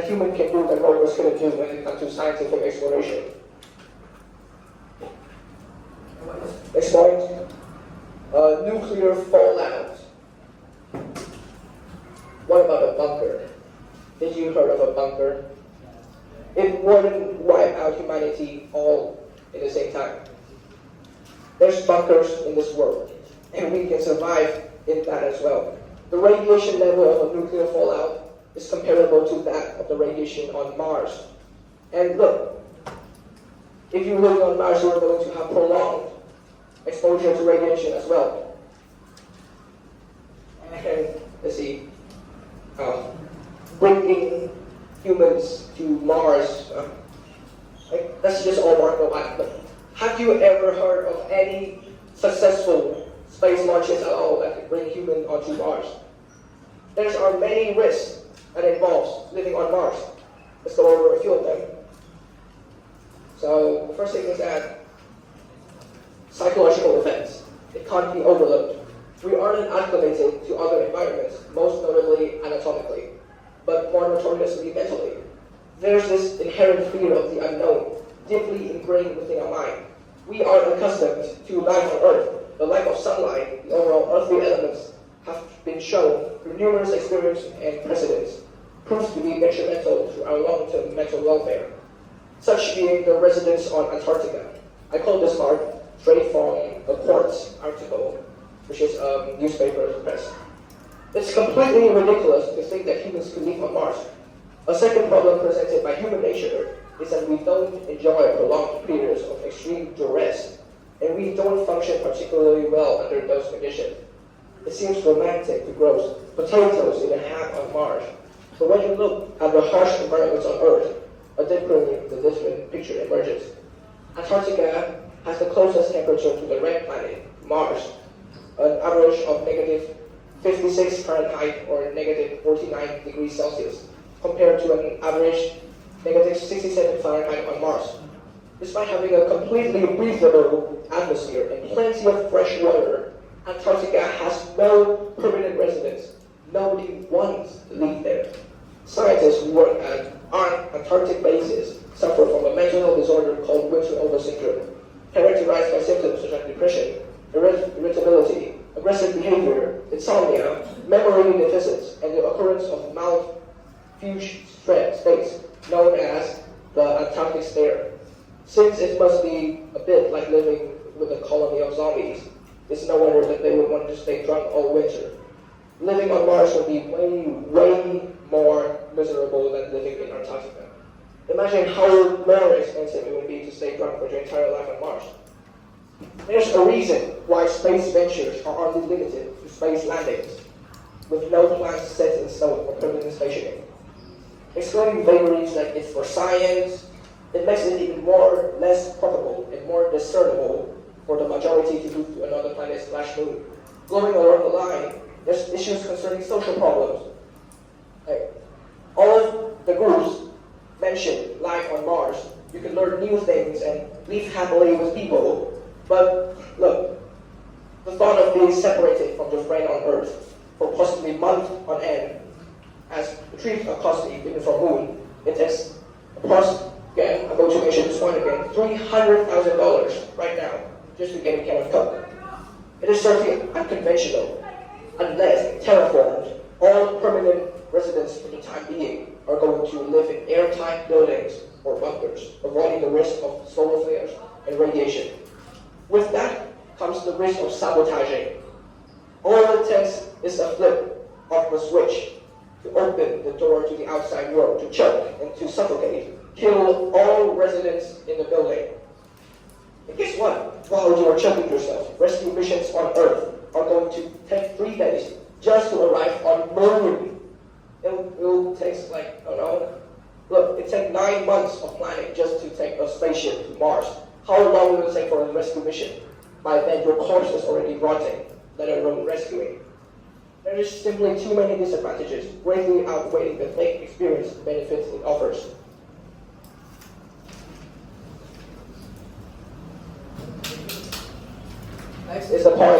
that human can do that rovers couldn't do when it comes to scientific exploration. Next point, nuclear fallout. What about a bunker? Did you heard of a bunker? It wouldn't wipe out humanity all at the same time. There's bunkers in this world, and we can survive in that as well. The radiation level of a nuclear fallout is comparable to that of the radiation on Mars. And look, if you live on Mars, you're going to have prolonged exposure to radiation as well. And let's see, bringing humans to Mars, that's just all Mark about. But have you ever heard of any successful space launches at all that could bring humans onto Mars? There are many risks that involves living on Mars. Let's go over a few of them. So the first thing is that psychological effects. It can't be overlooked. We aren't acclimated to other environments, most notably anatomically, but more notoriously mentally. There's this inherent fear of the unknown, deeply ingrained within our mind. We are accustomed to life on Earth. The lack of sunlight, the overall earthly elements have been shown through numerous experiments and precedents, proves to be detrimental to our long-term mental welfare. Such being the residents on Antarctica. I call this part straight from a Quartz article, which is a newspaper press. It's completely ridiculous to think that humans could live on Mars. A second problem presented by human nature is that we don't enjoy prolonged periods of extreme duress, and we don't function particularly well under those conditions. It seems romantic to grow potatoes in a hat on Mars, but when you look at the harsh environments on Earth, a different picture emerges. Antarctica has the closest temperature to the red planet, Mars, an average of negative 56 Fahrenheit or negative 49 degrees Celsius, compared to an average negative 67 Fahrenheit on Mars. Despite having a completely breathable atmosphere and plenty of fresh water, Antarctica has no permanent residents. Nobody wants to live there. Scientists who work at Antarctic bases suffer from a mental health disorder called winter over syndrome, characterized by symptoms such as depression, irritability, aggressive behavior, insomnia, memory deficits, and the occurrence of malfused states known as the Antarctic stare. Since it must be a bit like living with a colony of zombies, it's no wonder that they would want to stay drunk all winter. Living on Mars would be way more miserable than living in Antarctica. Imagine how more expensive it would be to stay drunk for your entire life on Mars. There's a reason why space ventures are only limited to space landings, with no plans set in stone for permanent stationing. Excluding vagaries like it's for science, it makes it even less probable and more discernible for the majority to move to another planet/moon. Going along the line, there's issues concerning social problems. All of the groups mentioned life on Mars, you can learn new things and live happily with people. But look, the thought of being separated from your friend on Earth for possibly months on end, as the trips are costly even from Moon, it takes, again, I'm going to mention this one again, $300,000 right now just to get a can of Coke. It is certainly unconventional, unless terraformed, all permanent residents for the time being are going to live in airtight buildings or bunkers, avoiding the risk of solar flares and radiation. With that comes the risk of sabotaging. All it takes is a flip of the switch to open the door to the outside world, to choke and to suffocate, kill all residents in the building. And guess what? While you are choking yourself, rescue missions on Earth are going to take 3 days just to arrive on Moon. It will take look, it takes 9 months of planning just to take a spaceship to Mars. How long will it take for a rescue mission? By then, your corpse is already rotting, let alone rescuing. There is simply too many disadvantages, greatly outweighing the fake experience benefits it offers.